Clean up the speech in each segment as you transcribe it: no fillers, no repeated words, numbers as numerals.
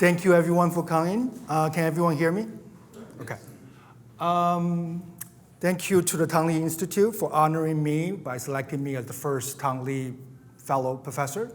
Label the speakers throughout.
Speaker 1: Thank you everyone for coming. Can everyone hear me? Okay. Thank you to the Tom Lea Institute for honoring me by selecting me as the first Tom Lea Fellow Professor.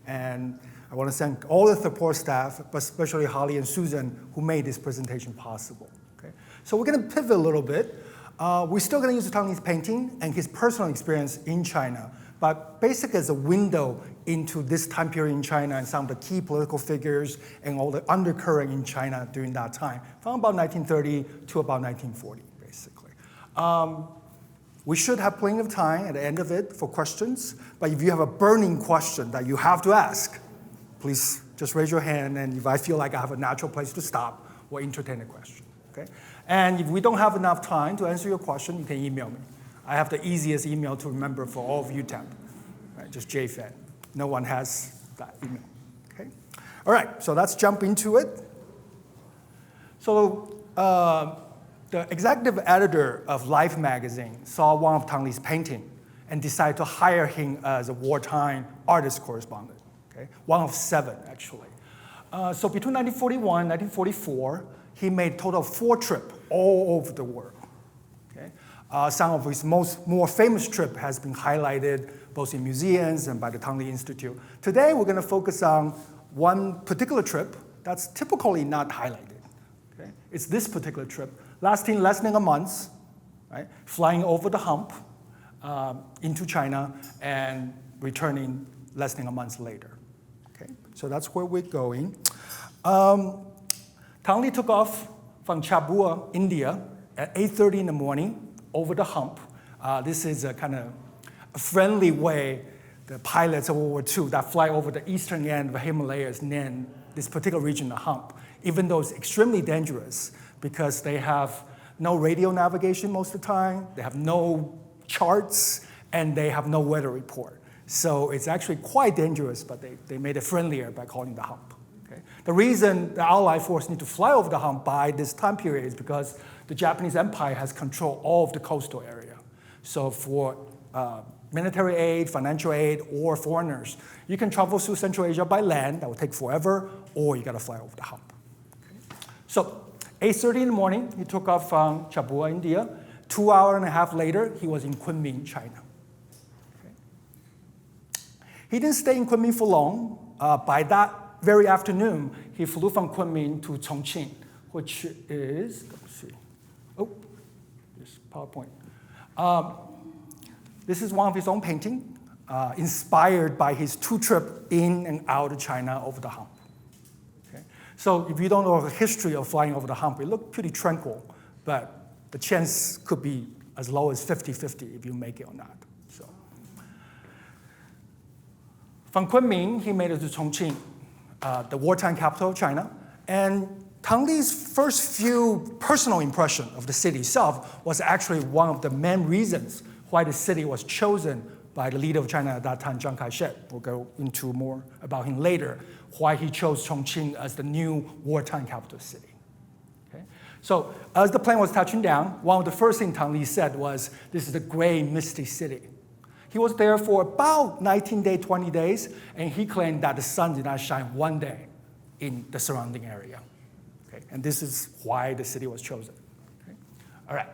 Speaker 1: And I want to thank all the support staff, but especially Holly and Susan, who made this presentation possible. Okay? So we're going to pivot a little bit. We're still going to use Tom Lea's painting and his personal experience in China, but basically as a window into this time period in China and some of the key political figures and all the undercurrent in China during that time, from about 1930 to about 1940, basically. We should have plenty of time at the end of it for questions, but if you have a burning question that you have to ask, please just raise your hand, and if I feel like I have a natural place to stop, we'll entertain the question, okay? And if we don't have enough time to answer your question, you can email me. I have the easiest email to remember for all of UTEP, right? Just JFED. No one has that email, okay? All right, so let's jump into it. So the executive editor of Life magazine saw one of Tom Lea's paintings and decided to hire him as a wartime artist correspondent, okay? One of 7, actually. So between 1941 and 1944, he made a total of 4 trips all over the world. Okay? Some of his more famous trips has been highlighted both in museums and by the Tom Lea Institute. Today, we're going to focus on one particular trip that's typically not highlighted. Okay? It's this particular trip, lasting less than a month, right? Flying over the hump into China and returning less than a month later. Okay? So that's where we're going. Tom Lea took off from Chabua, India, at 8:30 in the morning over the hump. This is a kind of a friendly way the pilots of World War II that fly over the eastern end of the Himalayas named this particular region the hump, even though it's extremely dangerous because they have no radio navigation most of the time, they have no charts, and they have no weather report. So it's actually quite dangerous, but they made it friendlier by calling the hump. Okay? The reason the Allied force need to fly over the hump by this time period is because the Japanese Empire has controlled all of the coastal area. So for military aid, financial aid, or foreigners, you can travel through Central Asia by land, that will take forever, or you got to fly over the hump. Okay? So 8:30 in the morning, he took off from Chabua, India. 2 hours and a half later, he was in Kunming, China. Okay? He didn't stay in Kunming for long. By that very afternoon, he flew from Kunming to Chongqing, which is, let's see, this PowerPoint. This is one of his own paintings, inspired by his 2 trips in and out of China over the hump. Okay? So if you don't know the history of flying over the hump, it looked pretty tranquil, but the chance could be as low as 50-50 if you make it or not. So, from Kunming, he made it to Chongqing, the wartime capital of China. And Tom Lea's first few personal impression of the city itself was actually one of the main reasons why the city was chosen by the leader of China at that time, Chiang Kai-shek. We'll go into more about him later, why he chose Chongqing as the new wartime capital city. Okay? So as the plane was touching down, one of the first things Tom Lea said was, this is a gray, misty city. He was there for about 19 days, 20 days, and he claimed that the sun did not shine one day in the surrounding area. Okay? And this is why the city was chosen. Okay? All right.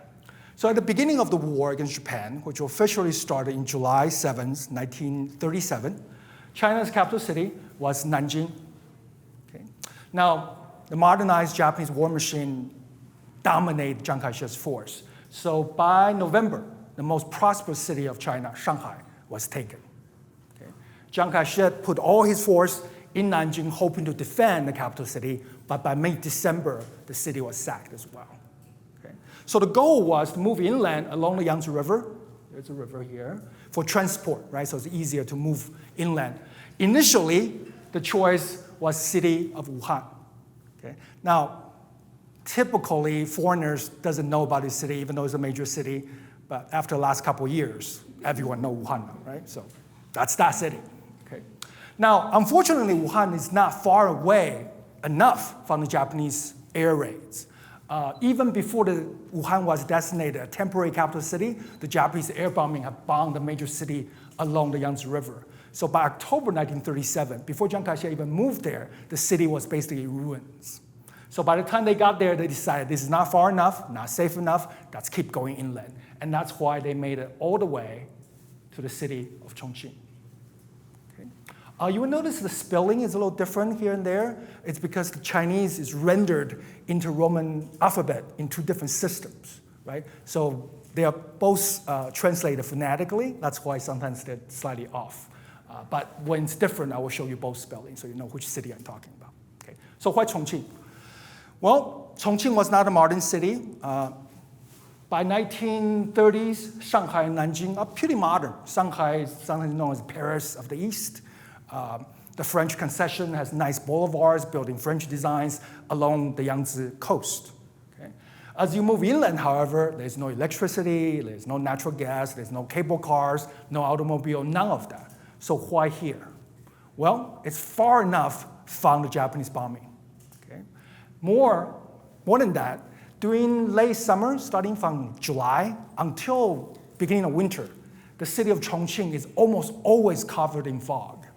Speaker 1: So at the beginning of the war against Japan, which officially started in July 7th, 1937, China's capital city was Nanjing. Okay? Now, the modernized Japanese war machine dominated Chiang Kai-shek's force. So by November, the most prosperous city of China, Shanghai, was taken. Okay? Chiang Kai-shek put all his force in Nanjing, hoping to defend the capital city, but by mid-December, the city was sacked as well. Okay? So the goal was to move inland along the Yang-Tze River, there's a river here, for transport, right? So it's easier to move inland. Initially, the choice was city of Wuhan. Okay? Now, typically, foreigners doesn't know about this city, even though it's a major city, but after the last couple of years, everyone knows Wuhan now, right? So that's that city. Okay? Now, unfortunately, Wuhan is not far away enough from the Japanese air raids. Even before Wuhan was designated a temporary capital city, the Japanese air bombing had bombed the major city along the Yangtze River. So by October 1937, before Chiang Kai-shek even moved there, the city was basically in ruins. So by the time they got there, they decided this is not far enough, not safe enough, let's keep going inland. And that's why they made it all the way to the city of Chongqing. Okay. You will notice the spelling is a little different here and there. It's because the Chinese is rendered into Roman alphabet in two different systems, right? So they are both translated phonetically. That's why sometimes they're slightly off. But when it's different, I will show you both spellings so you know which city I'm talking about. Okay. So why Chongqing? Well, Chongqing was not a modern city. By 1930s, Shanghai and Nanjing are pretty modern. Shanghai is sometimes known as Paris of the East. The French concession has nice boulevards built in French designs along the Yang-Tze coast. Okay? As you move inland, however, there's no electricity, there's no natural gas, there's no cable cars, no automobile, none of that. So why here? Well, it's far enough from the Japanese bombing. Okay? More than that, during late summer, starting from July until beginning of winter, the city of Chongqing is almost always covered in fog.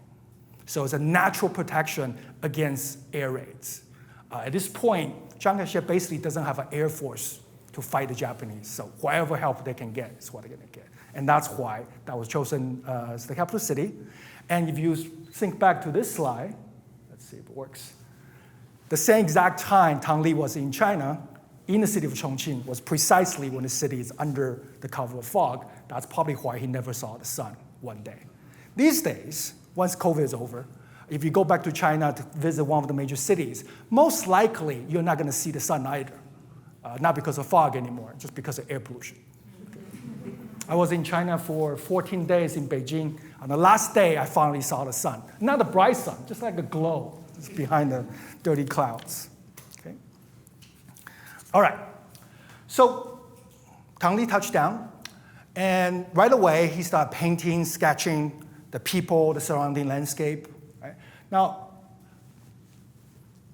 Speaker 1: So it's a natural protection against air raids. At this point, Chiang Kai-shek basically doesn't have an air force to fight the Japanese. So whatever help they can get is what they're going to get. And that's why that was chosen as the capital city. And if you think back to this slide, let's see if it works. The same exact time Tom Lea was in China, in the city of Chongqing, was precisely when the city is under the cover of fog. That's probably why he never saw the sun one day. These days, once COVID is over, if you go back to China to visit one of the major cities, most likely you're not going to see the sun either. Not because of fog anymore, just because of air pollution. I was in China for 14 days in Beijing. On the last day, I finally saw the sun. Not a bright sun, just like a glow just behind the dirty clouds. Okay? All right. So Tom Lea touched down, and right away he started painting, sketching the people, the surrounding landscape. Right? Now,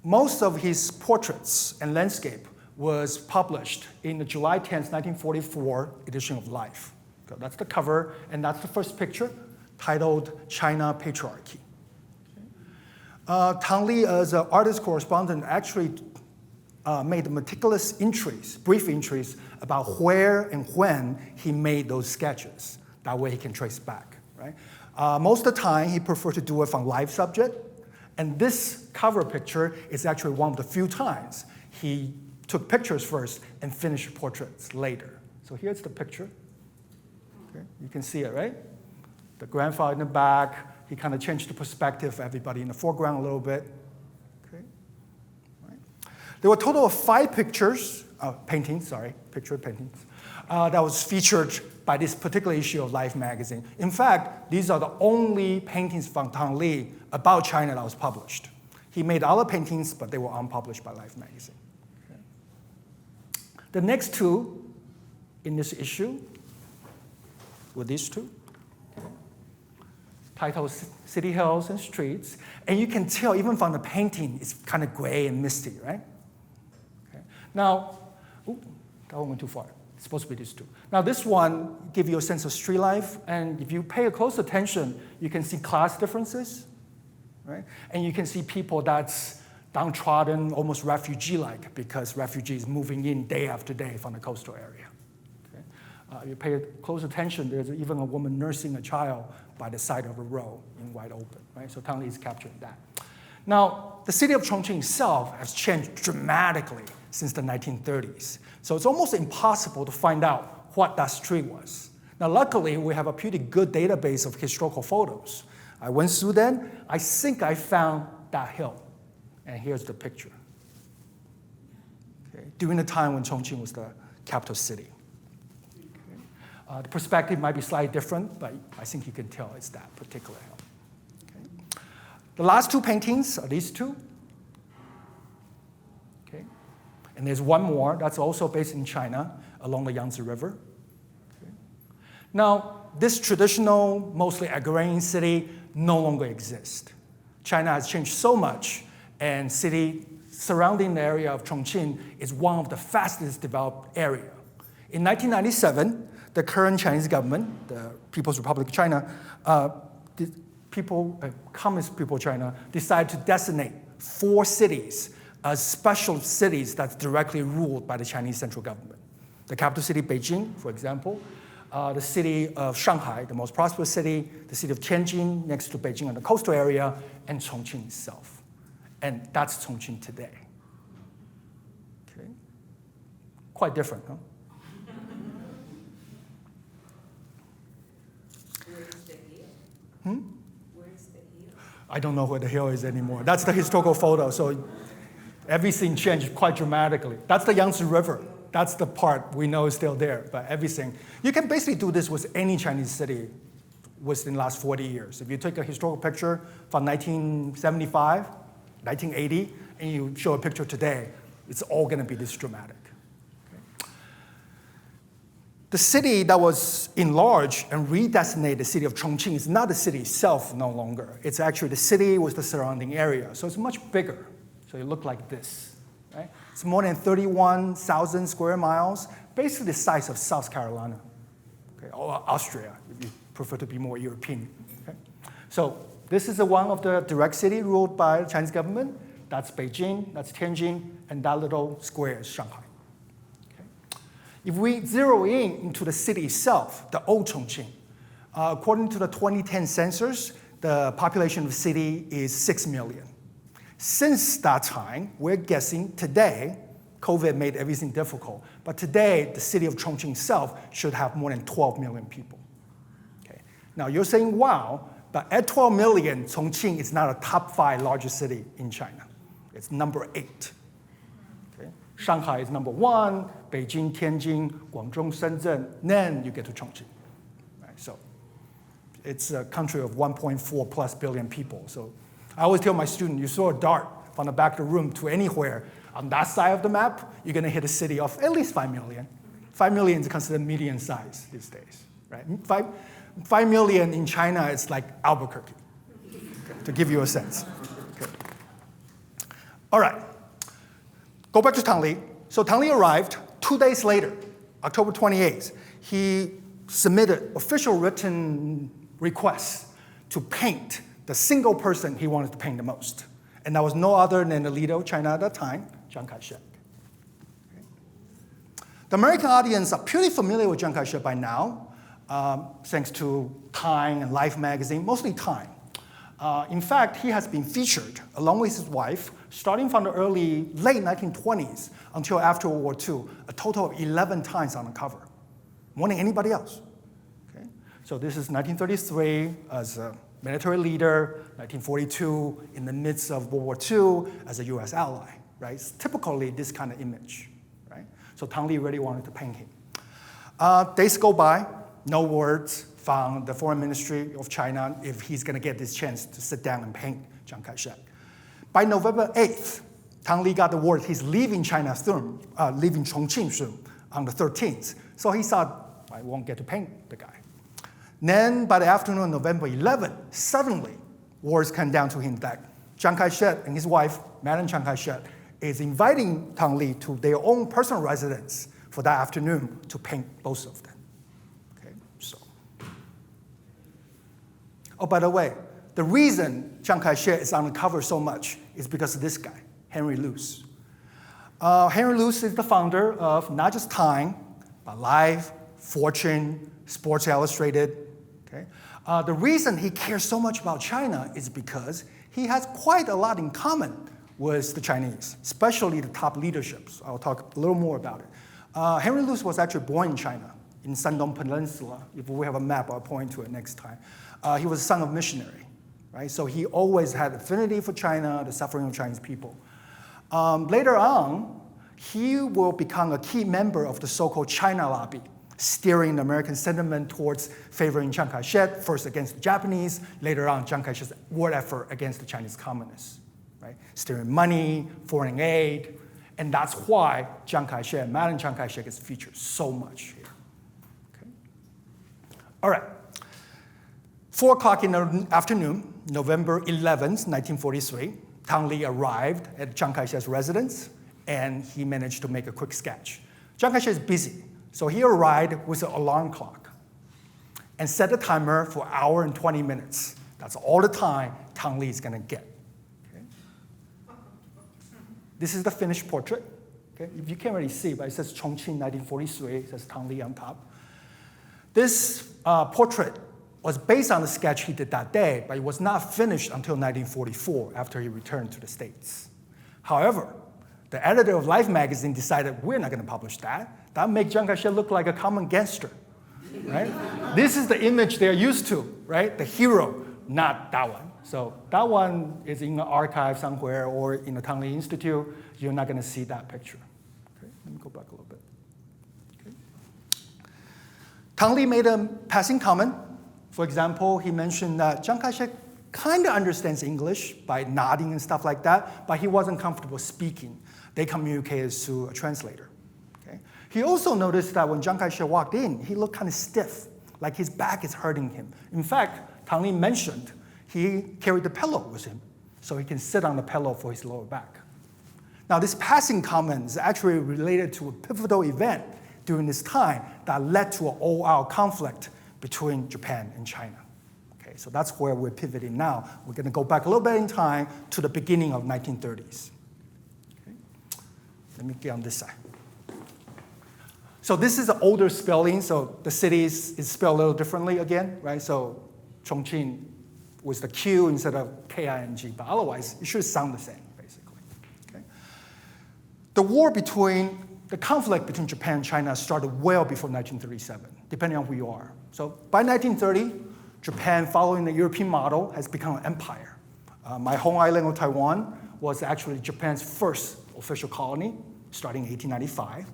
Speaker 1: most of his portraits and landscape was published in the July 10th, 1944 edition of Life. So that's the cover, and that's the first picture, titled China Patriarchy. Tom Lea, as an artist correspondent, actually made meticulous entries, brief entries, about where and when he made those sketches. That way he can trace back. Right? Most of the time, he preferred to do it from live subject, and this cover picture is actually one of the few times he took pictures first and finished portraits later. So here's the picture. Okay, you can see it, right? The grandfather in the back. He kind of changed the perspective of everybody in the foreground a little bit. Okay. Right. There were a total of 5 paintings, that was featured by this particular issue of Life magazine. In fact, these are the only paintings from Tom Lea about China that was published. He made other paintings, but they were unpublished by Life magazine. Okay. The next 2 in this issue were these 2. Titled City Hills and Streets. And you can tell, even from the painting, it's kind of gray and misty, right? Okay. Now, that one went too far. It's supposed to be these 2. Now, this one gives you a sense of street life, and if you pay a close attention, you can see class differences, right? And you can see people that's downtrodden, almost refugee-like, because refugees moving in day after day from the coastal area. You pay close attention, there's even a woman nursing a child by the side of a road in wide open, right? So Tom Lea is capturing that. Now, the city of Chongqing itself has changed dramatically since the 1930s. So it's almost impossible to find out what that street was. Now, luckily, we have a pretty good database of historical photos. I went through them. I think I found that hill. And here's the picture. Okay. During the time when Chongqing was the capital city. The perspective might be slightly different, but I think you can tell it's that particular hill. Okay. The last 2 paintings are these 2. Okay. And there's one more that's also based in China along the Yangtze River. Okay. Now, this traditional, mostly agrarian city no longer exists. China has changed so much, and city surrounding the area of Chongqing is one of the fastest developed area. In 1997, the current Chinese government, the People's Republic of China, people, Communist people of China, decided to designate 4 cities as special cities that's directly ruled by the Chinese central government. The capital city, Beijing, for example, the city of Shanghai, the most prosperous city, the city of Tianjin, next to Beijing on the coastal area, and Chongqing itself. And that's Chongqing today. Okay? Quite different, huh?
Speaker 2: Where's the hill? Where's the hill?
Speaker 1: I don't know where the hill is anymore. That's the historical photo, so everything changed quite dramatically. That's the Yang-Tze River. That's the part we know is still there, but everything. You can basically do this with any Chinese city within the last 40 years. If you take a historical picture from 1975, 1980, and you show a picture today, it's all going to be this dramatic. Okay. The city that was enlarged and redesignated, the city of Chongqing, is not the city itself no longer. It's actually the city with the surrounding area, so it's much bigger. So it looked like this. Right? It's more than 31,000 square miles, basically the size of South Carolina, okay, or Austria, if you prefer to be more European. Okay? So this is one of the direct cities ruled by the Chinese government. That's Beijing, that's Tianjin, and that little square is Shanghai. Okay? If we zero into the city itself, the old Chongqing, according to the 2010 census, the population of the city is 6 million. Since that time, we're guessing today, COVID made everything difficult, but today the city of Chongqing itself should have more than 12 million people. Okay. Now you're saying, wow, but at 12 million, Chongqing is not a top 5 largest city in China. It's number 8. Okay. Shanghai is number 1, Beijing, Tianjin, Guangzhou, Shenzhen, then you get to Chongqing. Right. So it's a country of 1.4 plus billion people. So I always tell my students, you throw a dart from the back of the room to anywhere on that side of the map, you're going to hit a city of at least 5 million. 5 million is considered median size these days, right? 5 million in China is like Albuquerque, okay, to give you a sense. Okay. All right, go back to Tom Lea. So Tom Lea arrived 2 days later, October 28th. He submitted official written requests to paint the single person he wanted to paint the most. And that was no other than the leader of China at that time, Chiang Kai-shek. Okay. The American audience are pretty familiar with Chiang Kai-shek by now, thanks to Time and Life magazine, mostly Time. In fact, he has been featured, along with his wife, starting from the late 1920s until after World War II, a total of 11 times on the cover, more than anybody else. Okay. So this is 1933 as a military leader, 1942 in the midst of World War II as a US ally, right? It's typically this kind of image, right? So Tom Lea really wanted to paint him. Days go by, no words from the Foreign Ministry of China if he's going to get this chance to sit down and paint Chiang Kai-shek. By November 8th, Tom Lea got the word he's leaving China soon, leaving Chongqing soon on the 13th. So he thought, I won't get to paint the guy. Then, by the afternoon of November 11th, suddenly, words come down to him that Chiang Kai-shek and his wife, Madam Chiang Kai-shek, is inviting Tom Lea to their own personal residence for that afternoon to paint both of them. Okay, so. Oh, by the way, the reason Chiang Kai-shek is on the cover so much is because of this guy, Henry Luce. Henry Luce is the founder of not just Time, but Life, Fortune, Sports Illustrated. Okay? The reason he cares so much about China is because he has quite a lot in common with the Chinese, especially the top leaderships. I'll talk a little more about it. Henry Luce was actually born in China, in Shandong Peninsula. If we have a map, I'll point to it next time. He was a son of missionary, right? So he always had affinity for China, the suffering of Chinese people. Later on, he will become a key member of the so-called China lobby, steering the American sentiment towards favoring Chiang Kai-shek, first against the Japanese, later on Chiang Kai-shek's war effort against the Chinese communists, right? Steering money, foreign aid, and that's why Chiang Kai-shek, Madam Chiang Kai-shek is featured so much here. Okay. All right, 4 o'clock in the afternoon, November 11th, 1943, Tom Lea arrived at Chiang Kai-shek's residence, and he managed to make a quick sketch. Chiang Kai-shek is busy. So he arrived with an alarm clock and set a timer for an hour and 20 minutes That's all the time Tom Lea is going to get. Okay? This is the finished portrait. Okay? If you can't really see, but it says Chongqing 1943. It says Tom Lea on top. This portrait was based on the sketch he did that day, but it was not finished until 1944 after he returned to the States. However, the editor of Life magazine decided we're not going to publish that. That makes Chiang Kai-shek look like a common gangster, right? This is the image they're used to, right? The hero, not that one. So that one is in an archive somewhere or in the Tom Lea Institute. You're not going to see that picture. Okay, let me go back a little bit. Okay. Tom Lea made a passing comment. For example, he mentioned that Chiang Kai-shek kind of understands English by nodding and stuff like that, but he wasn't comfortable speaking. They communicated through a translator. Okay? He also noticed that when Chiang Kai-shek walked in, he looked kind of stiff, like his back is hurting him. In fact, Tom Lea mentioned he carried the pillow with him, so he can sit on the pillow for his lower back. Now, this passing comment is actually related to a pivotal event during this time that led to an all-out conflict between Japan and China. Okay, so that's where we're pivoting now. We're going to go back a little bit in time to the beginning of 1930s. Okay. Let me get on this side. So this is an older spelling, so the city is spelled a little differently again, right? So Chongqing with the Q instead of K-I-N-G, but otherwise it should sound the same, basically. Okay. The conflict between Japan and China started well before 1937, depending on who you are. So by 1930, Japan, following the European model, has become an empire. My home island of Taiwan was actually Japan's first official colony, starting in 1895.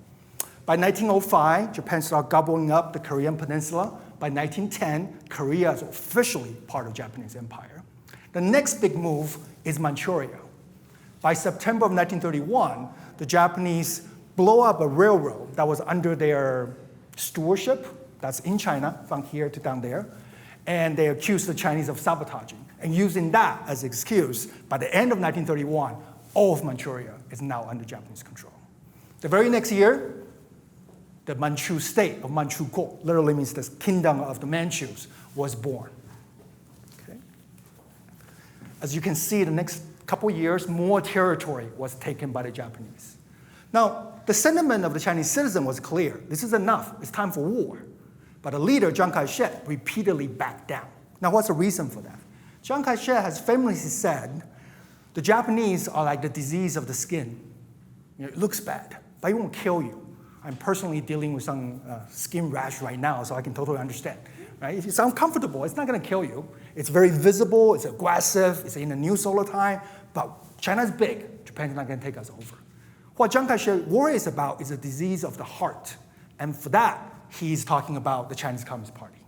Speaker 1: By 1905, Japan started gobbling up the Korean peninsula. By 1910, Korea is officially part of Japanese empire. The next big move is Manchuria. By September of 1931, the Japanese blow up a railroad that was under their stewardship, that's in China, from here to down there, and they accused the Chinese of sabotaging. And using that as an excuse, by the end of 1931, all of Manchuria is now under Japanese control. The very next year, the Manchu state of Manchukuo, literally means the kingdom of the Manchus, was born. Okay? As you can see, the next couple of years, more territory was taken by the Japanese. Now, the sentiment of the Chinese citizen was clear. This is enough. It's time for war. But the leader, Chiang Kai-shek, repeatedly backed down. Now, what's the reason for that? Chiang Kai-shek has famously said, the Japanese are like the disease of the skin. You know, it looks bad, but it won't kill you. I'm personally dealing with some skin rash right now, so I can totally understand. Right? If you sound comfortable, it's not going to kill you. It's very visible, it's aggressive, it's in the news all the time, but China's big. Japan's not going to take us over. What Chiang Kai-shek worries about is a disease of the heart. And for that, he's talking about the Chinese Communist Party.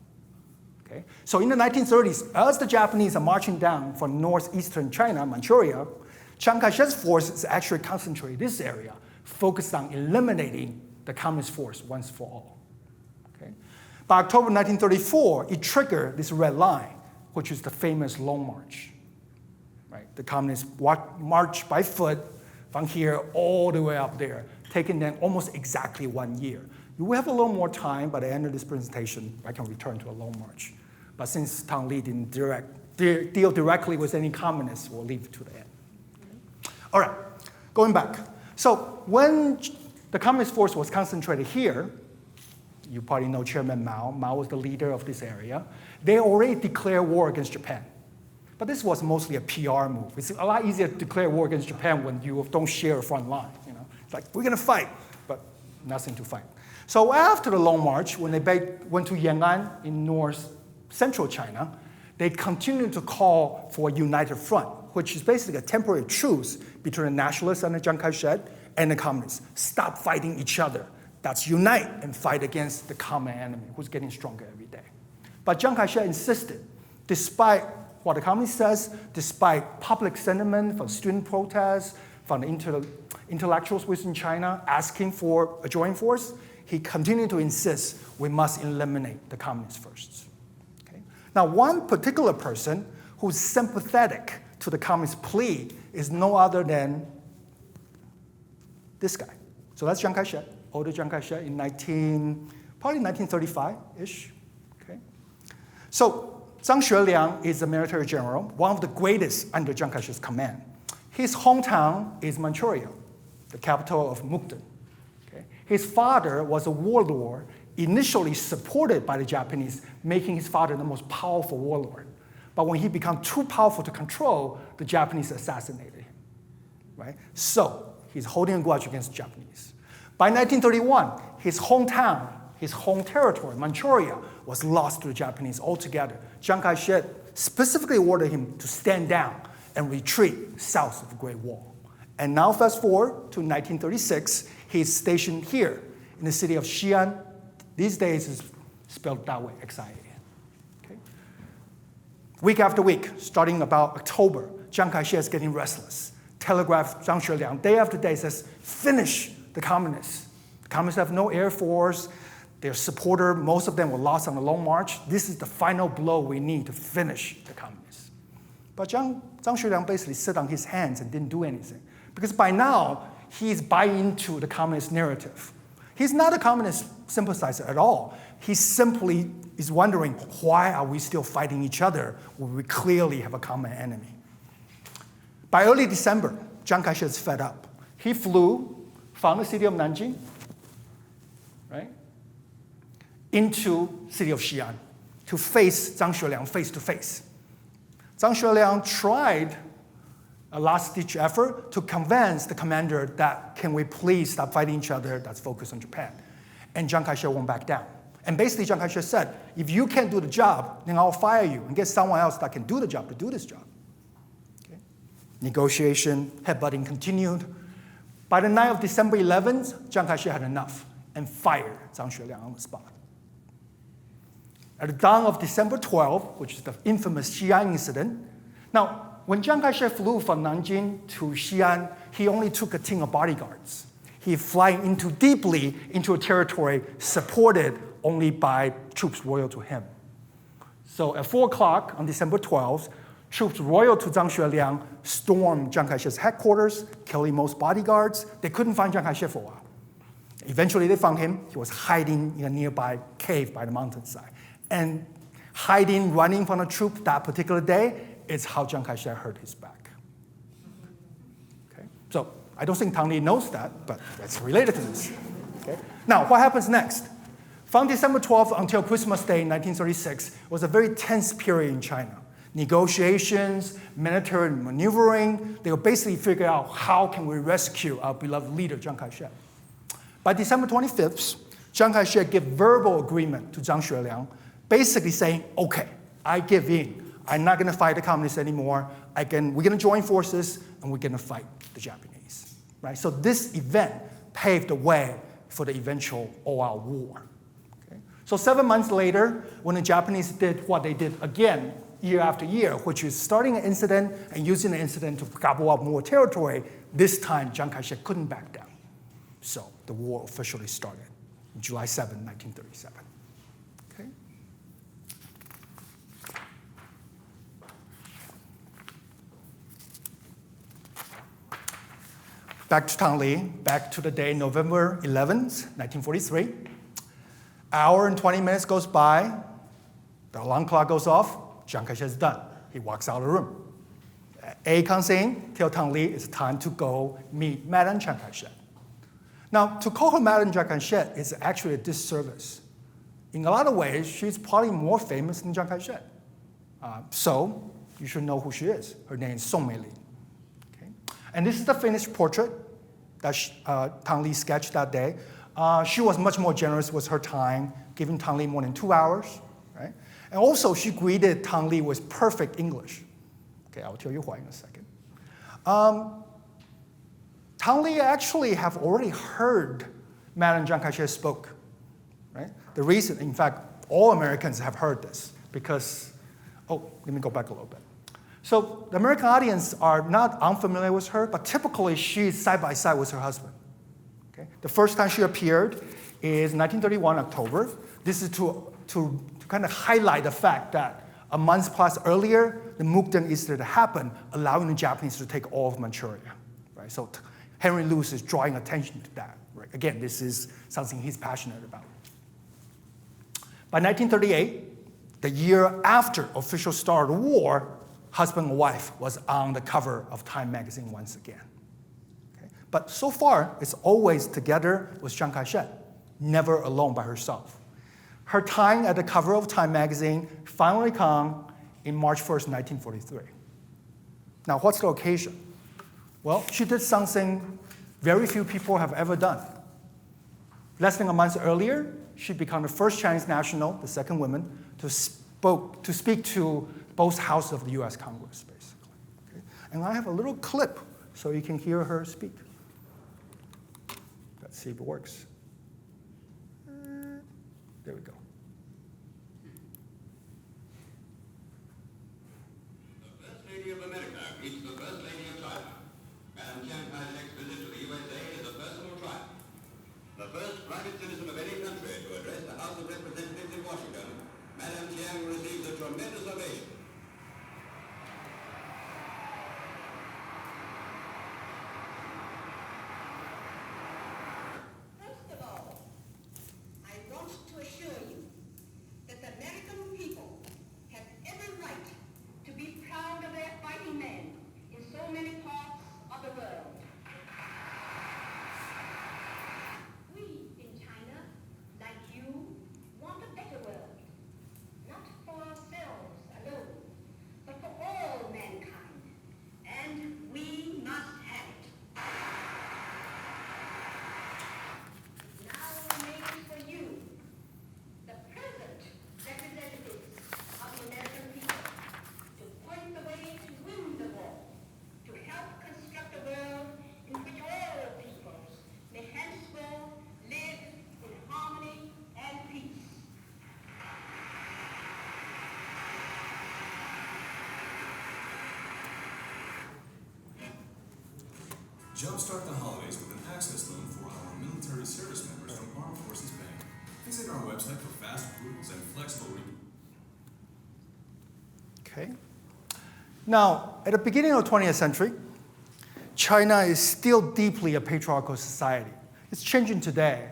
Speaker 1: Okay? So in the 1930s, as the Japanese are marching down from northeastern China, Manchuria, Chiang Kai-shek's force is actually concentrated in this area, focused on eliminating the communist force once for all. Okay? By October 1934, it triggered this red line, which is the famous Long March. Right? The communists march by foot from here all the way up there, taking them almost exactly 1 year. You will have a little more time. By the end of this presentation, I can return to a long march. But since Tom Lea didn't deal directly with any communists, we'll leave it to the end. Okay. All right, going back. So when the communist force was concentrated here, you probably know Chairman Mao. Mao was the leader of this area. They already declared war against Japan. But this was mostly a PR move. It's a lot easier to declare war against Japan when you don't share a front line. You know? It's like, we're going to fight, but nothing to fight. So after the Long March, when they went to Yan'an in north-central China, they continued to call for a united front, which is basically a temporary truce between the nationalists under Chiang Kai-shek and the communists. Stop fighting each other. That's unite and fight against the common enemy, who's getting stronger every day. But Chiang Kai-shek insisted, despite what the communist says, despite public sentiment from student protests, from the intellectuals within China asking for a joint force, he continued to insist we must eliminate the communists first. Okay? Now, one particular person who's sympathetic to the communist plea is no other than this guy. So that's Chiang Kai-shek, older Chiang Kai-shek in probably 1935-ish. Okay? So Zhang Xueliang is a military general, one of the greatest under Chiang Kai-shek's command. His hometown is Manchuria, the capital of Mukden. Okay? His father was a warlord, initially supported by the Japanese, making his father the most powerful warlord. But when he became too powerful to control, the Japanese assassinated him. Right? So he's holding a grudge against the Japanese. By 1931, his hometown, his home territory, Manchuria, was lost to the Japanese altogether. Chiang Kai-shek specifically ordered him to stand down and retreat south of the Great Wall. And now fast forward to 1936, he's stationed here in the city of Xi'an. These days it's spelled that way, X-I-A-N. Okay? Week after week, starting about October, Chiang Kai-shek is getting restless. Telegraph Zhang Xueliang day after day says, finish the communists. The communists have no air force. Their supporter, most of them were lost on the Long March. This is the final blow we need to finish the communists. But Zhang Xueliang basically sat on his hands and didn't do anything. Because by now, he's buying into the communist narrative. He's not a communist sympathizer at all. He simply is wondering, why are we still fighting each other when we clearly have a common enemy? By early December, Chiang Kai-shek is fed up. He flew from the city of Nanjing, right, into the city of Xi'an to face Zhang Xueliang face to face. Zhang Xueliang tried a last-ditch effort to convince the commander that, can we please stop fighting each other, let's focus on Japan. And Chiang Kai-shek won't back down. And basically, Chiang Kai-shek said, if you can't do the job, then I'll fire you and get someone else that can do the job to do this job. Okay? Negotiation, headbutting continued. By the night of December 11th, Chiang Kai-shek had enough and fired Zhang Xueliang on the spot. At the dawn of December 12th, which is the infamous Xi'an incident, now, when Chiang Kai-shek flew from Nanjing to Xi'an, he only took a team of bodyguards. He flying deeply into a territory supported only by troops loyal to him. So at 4 o'clock on December 12th, troops loyal to Zhang Xueliang stormed Chiang Kai-shek's headquarters, killing most bodyguards. They couldn't find Chiang Kai-shek for a while. Eventually, they found him. He was hiding in a nearby cave by the mountainside. And hiding, running from the troop that particular day is how Chiang Kai-shek hurt his back. Okay? So I don't think Tom Lea knows that, but that's related to this. Okay? Now, what happens next? From December 12th until Christmas Day in 1936 was a very tense period in China. Negotiations, military maneuvering, they were basically figuring out how can we rescue our beloved leader, Chiang Kai-shek. By December 25th, Chiang Kai-shek gave verbal agreement to Zhang Xueliang, basically saying, okay, I give in. I'm not going to fight the communists anymore. We're going to join forces, and we're going to fight the Japanese. Right? So this event paved the way for the eventual all-out war. Okay? So 7 months later, when the Japanese did what they did again year after year, which is starting an incident and using the incident to gobble up more territory, this time Chiang Kai-shek couldn't back down. So the war officially started on July 7, 1937. Okay? Back to Tom Lea, back to the day November 11th, 1943. Hour and 20 minutes goes by, the alarm clock goes off, Chiang Kai-shek is done. He walks out of the room. A comes in, tells Tom Lea it's time to go meet Madam Chiang Kai-shek. Now, to call her Madam Chiang Kai-shek is actually a disservice. In a lot of ways, she's probably more famous than Chiang Kai-shek. So you should know who she is. Her name is Song Mei Lin. Okay? And this is the finished portrait that Tom Lea sketched that day. She was much more generous with her time, giving Tom Lea more than 2 hours. Right? And also, she greeted Tom Lea with perfect English. Okay, I'll tell you why in a second. Tom Lea actually have already heard Madam Chiang Kai-shek spoke. Right? The reason, in fact, all Americans have heard this because, let me go back a little bit. So the American audience are not unfamiliar with her, but typically she's side by side with her husband. Okay? The first time she appeared is 1931 October. This is to kind of highlight the fact that a month plus earlier, the Mukden incident happened, allowing the Japanese to take all of Manchuria. Right? So Henry Luce is drawing attention to that. Right? Again, this is something he's passionate about. By 1938, The year after official start of the war, husband and wife was on the cover of Time magazine once again. Okay? But so far, it's always together with Chiang Kai-shek, never alone by herself. Her time at the cover of Time magazine finally come in March 1st, 1943. Now, what's the occasion? Well, she did something very few people have ever done. Less than a month earlier, she became the first Chinese national, the second woman, to speak to both houses of the US Congress, basically. Okay? And I have a little clip so you can hear her speak. Let's see if it works. There we go.
Speaker 3: The First Lady of America greets the First Lady of China. Madam Chiang Kai-shek's visit to the USA is a personal triumph. The first private citizen of any country to address the House of Representatives in Washington, Madam Chiang receives a tremendous ovation.
Speaker 4: First of all, I want to assure you that the American people have every right to be proud of their fighting men in so many parts of the world. We in China, like you, want a better world, not for ourselves alone, but for all mankind, and we must have it. Now remains for you, the present representatives of the American people, to point the way to win the war, to help construct a world in which all peoples may henceforth live in harmony and peace.
Speaker 5: Jumpstart the holidays with an access loan for our military service members from Armed Forces Bank. Visit our website for fast approvals and flexible
Speaker 1: Okay. Now, at the beginning of the 20th century, China is still deeply a patriarchal society. It's changing today.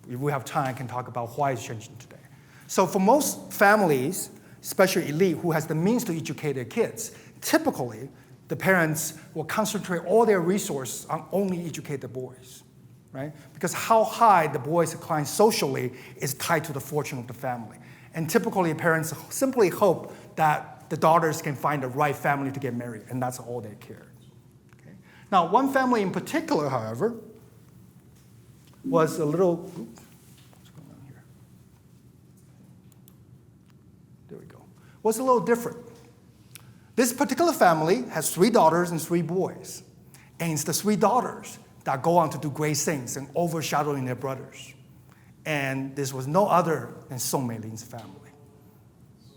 Speaker 1: If we have time, I can talk about why it's changing today. So for most families, especially elite who has the means to educate their kids, typically the parents will concentrate all their resources on only educate the boys, right? Because how high the boys climb socially is tied to the fortune of the family. And typically parents simply hope that the daughters can find the right family to get married, and that's all they care. Okay? Now, one family in particular, however, was a little, what's going on here? There we go. Was a little different. This particular family has 3 daughters and 3 boys. And it's the 3 daughters that go on to do great things and overshadowing their brothers. And this was no other than Song Mei-lin's family.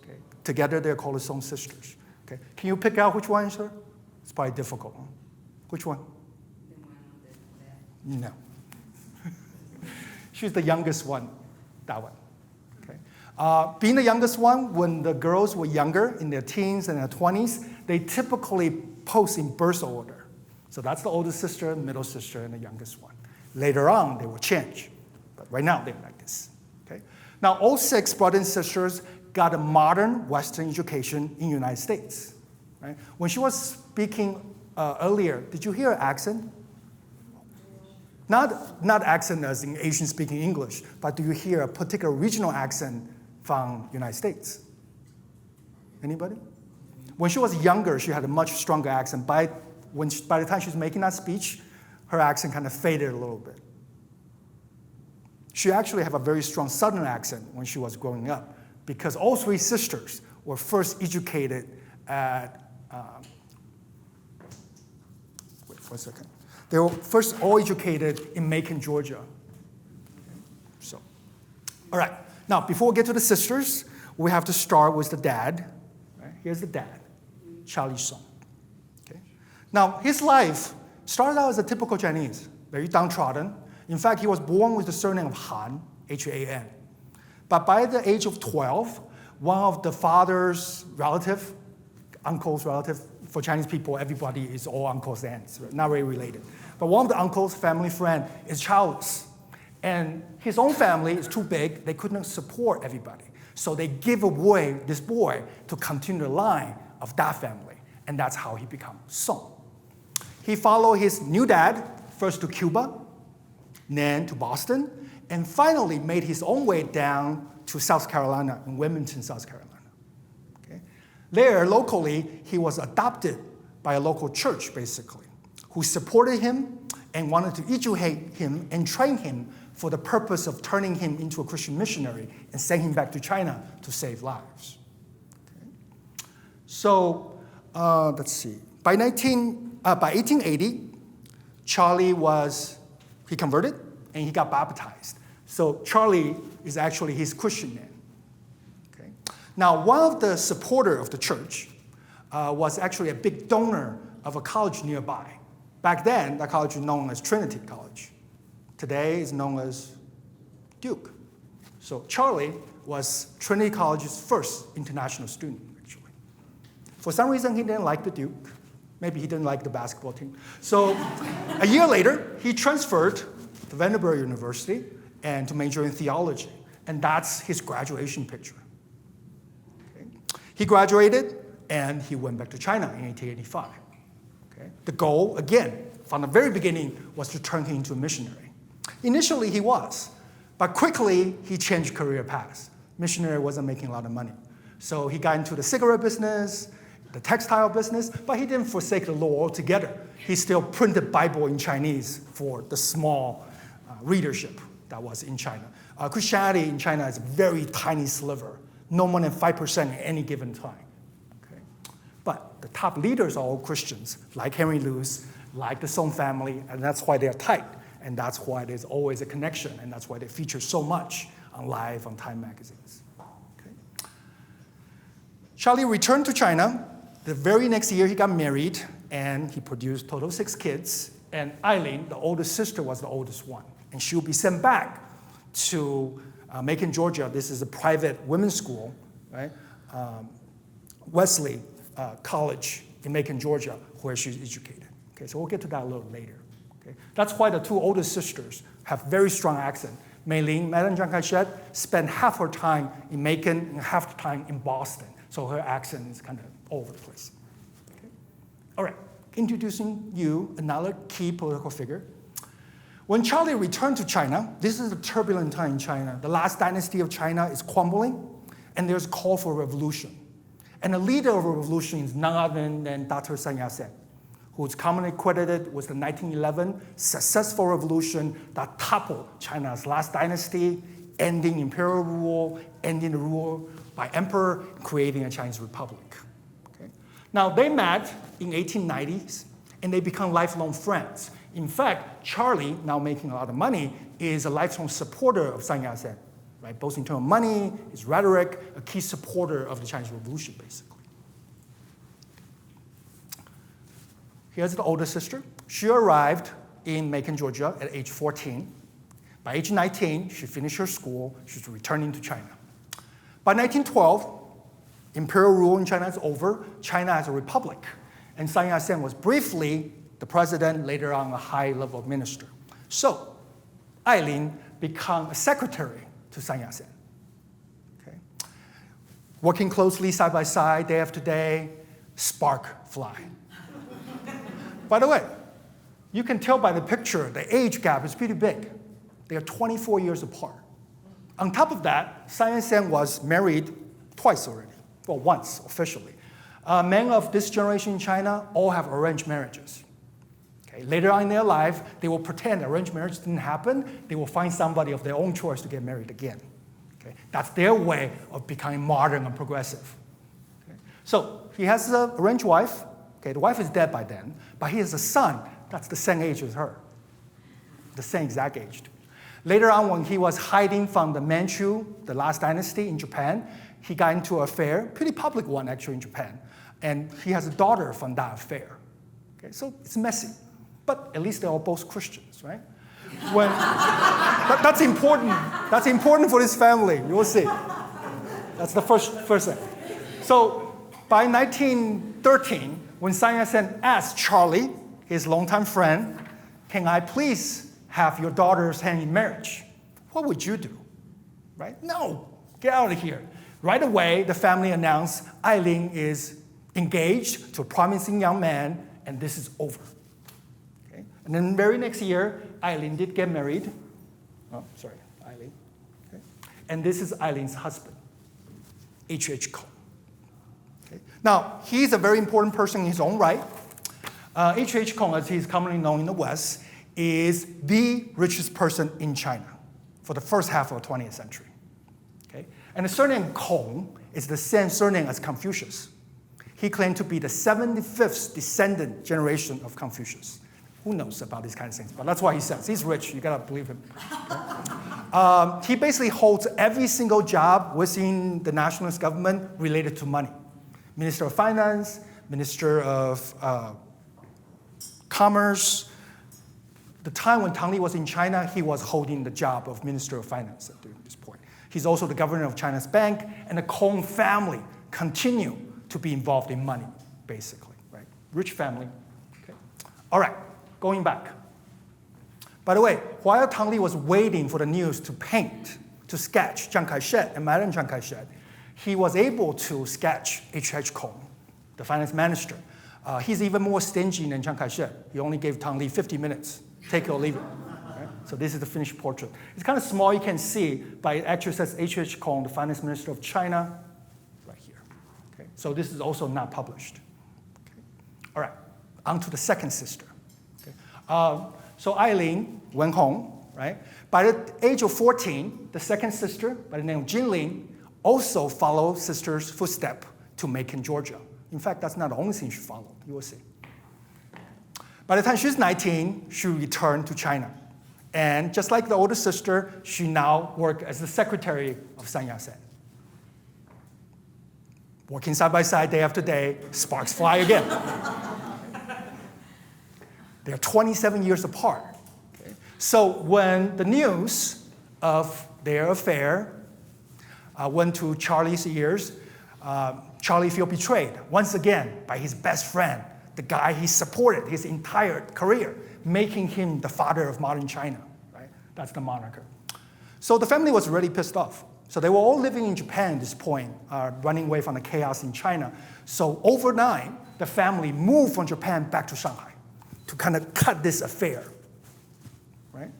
Speaker 1: Okay? Together, they're called the Song sisters. Okay? Can you pick out which one, sir? It's probably difficult. Huh? Which one?
Speaker 2: The one on the left.
Speaker 1: No. She's the youngest one, that one. Okay? Being the youngest one, when the girls were younger, in their teens and their 20s, they typically post in birth order. So that's the oldest sister, middle sister, and the youngest one. Later on, they will change. But right now, they're like this. Okay? Now, all 6 brothers and sisters got a modern Western education in the United States. Right? When she was speaking earlier, did you hear her accent? Not accent as in Asian speaking English, but do you hear a particular regional accent from the United States? Anybody? When she was younger, she had a much stronger accent. By the time she was making that speech, her accent kind of faded a little bit. She actually had a very strong Southern accent when she was growing up, because all 3 sisters were first educated at, wait for a second. They were first all educated in Macon, Georgia. So, all right. Now, before we get to the sisters, we have to start with the dad. Right? Here's the dad, Charlie Song. Okay? Now, his life started out as a typical Chinese, very downtrodden. In fact, he was born with the surname of Han, H-A-N. But by the age of 12, one of the father's relative, uncle's relative, for Chinese people, everybody is all uncles and aunts, not very related. But one of the uncle's family friend is childless. And his own family is too big, they couldn't support everybody. So they give away this boy to continue the line of that family. And that's how he became Song. He followed his new dad first to Cuba, then to Boston, and finally made his own way down to South Carolina, in Wilmington, South Carolina. Okay? There, locally, he was adopted by a local church, basically, who supported him and wanted to educate him and train him for the purpose of turning him into a Christian missionary and send him back to China to save lives. Okay? So, let's see. By 1880, Charlie he converted and he got baptized. So Charlie is actually his Christian name. Okay? Now, one of the supporters of the church was actually a big donor of a college nearby. Back then, that college was known as Trinity College. Today, it's known as Duke. So Charlie was Trinity College's first international student, actually. For some reason, he didn't like the Duke. Maybe he didn't like the basketball team. So a year later, he transferred to Vanderbilt University and to major in theology. And that's his graduation picture. Okay? He graduated, and he went back to China in 1885. Okay? The goal, again, from the very beginning, was to turn him into a missionary. Initially, he was. But quickly, he changed career paths. Missionary wasn't making a lot of money. So he got into the cigarette business, the textile business, but he didn't forsake the law altogether. He still printed Bible in Chinese for the small readership that was in China. Christianity in China is a very tiny sliver, no more than 5% at any given time. Okay? But the top leaders are all Christians, like Henry Luce, like the Song family, and that's why they're tight, and that's why there's always a connection, and that's why they feature so much on Life, on Time magazines. Okay? Charlie returned to China. The very next year, he got married, and he produced total 6 kids. And Eileen, the oldest sister, was the oldest one. And she will be sent back to Macon, Georgia. This is a private women's school, right? Wesley College in Macon, Georgia, where she's educated. Okay, so we'll get to that a little later. Okay? That's why the 2 oldest sisters have very strong accent. Mei Ling, Madame Zhang Kai-shek, spent half her time in Macon and half the time in Boston. So her accent is kind of all over the place. Okay? All right, introducing you another key political figure. When Charlie returned to China, this is a turbulent time in China. The last dynasty of China is crumbling, and there's a call for revolution. And the leader of a revolution is none other than Dr. Sun Yat-sen, who is commonly credited with the 1911 successful revolution that toppled China's last dynasty, ending imperial rule, ending the rule by emperor, creating a Chinese republic. Okay? Now, they met in 1890s, and they become lifelong friends. In fact, Charlie, now making a lot of money, is a lifelong supporter of Sun Yat-sen, right? Both in terms of money, his rhetoric, a key supporter of the Chinese Revolution, basically. Here's the older sister. She arrived in Macon, Georgia at age 14. By age 19, she finished her school. She's returning to China. By 1912, imperial rule in China is over. China has a republic. And Sun Yat-sen was briefly the president, later on a high-level minister. So Eileen became a secretary to Sun Yat-sen. Okay? Working closely side by side, day after day, spark fly. By the way, you can tell by the picture, the age gap is pretty big. They are 24 years apart. On top of that, Sun Yat-sen was married twice already, well, once officially. Men of this generation in China all have arranged marriages. Okay? Later on in their life, they will pretend arranged marriage didn't happen. They will find somebody of their own choice to get married again. Okay? That's their way of becoming modern and progressive. Okay? So he has an arranged wife. Okay? The wife is dead by then, but he has a son that's the same age as her, the same exact age. Later on, when he was hiding from the Manchu, the last dynasty in Japan, he got into an affair, pretty public one actually in Japan, and he has a daughter from that affair. Okay, so it's messy, but at least they're all both Christians, right? That's important. That's important for this family. You will see. That's the first thing. So by 1913, when Sun Yat-sen asked Charlie, his longtime friend, "Can I please have your daughter's hand in marriage?" What would you do? Right? No, get out of here. Right away, the family announced Eileen is engaged to a promising young man, and this is over. Okay? And then the very next year, Eileen did get married. Oh, sorry, Eileen. Okay? And this is Eileen's husband, H.H. Kong. Okay? Now, he's a very important person in his own right. H.H. Kong, as he's commonly known in the West, is the richest person in China for the first half of the 20th century. Okay? And the surname Kong is the same surname as Confucius. He claimed to be the 75th descendant generation of Confucius. Who knows about these kinds of things? But that's what he says. He's rich. You gotta believe him. Okay? He basically holds every single job within the nationalist government related to money. Minister of Finance, Minister of Commerce. The time when Tom Lea was in China, he was holding the job of Minister of Finance at this point. He's also the governor of China's bank, and the Kong family continue to be involved in money, basically, right? Rich family. Okay. All right, going back. By the way, while Tom Lea was waiting for the news to sketch Chiang Kai-shek and Madame Chiang Kai-shek, he was able to sketch H.H. Kong, the finance minister. He's even more stingy than Chiang Kai-shek. He only gave Tom Lea 50 minutes. Take it or leave it. Right? So this is the finished portrait. It's kind of small, you can see, but it actually says H.H. Kong, the finance minister of China, right here. Okay? So this is also not published. Okay? All right, on to the second sister. Okay? So Eileen went home, right? By the age of 14, the second sister, by the name of Jinling, also followed sister's footstep to Macon, Georgia. In fact, that's not the only thing she followed. You will see. By the time she's 19, she returned to China. And just like the older sister, she now worked as the secretary of Sun Yat-sen. Working side by side, day after day, sparks fly again. They're 27 years apart. Okay? So when the news of their affair went to Charlie's ears, Charlie felt betrayed once again by his best friend, the guy he supported his entire career, making him the father of modern China, right? That's the moniker. So the family was really pissed off. So they were all living in Japan at this point, running away from the chaos in China. So overnight, the family moved from Japan back to Shanghai to kind of cut this affair, right?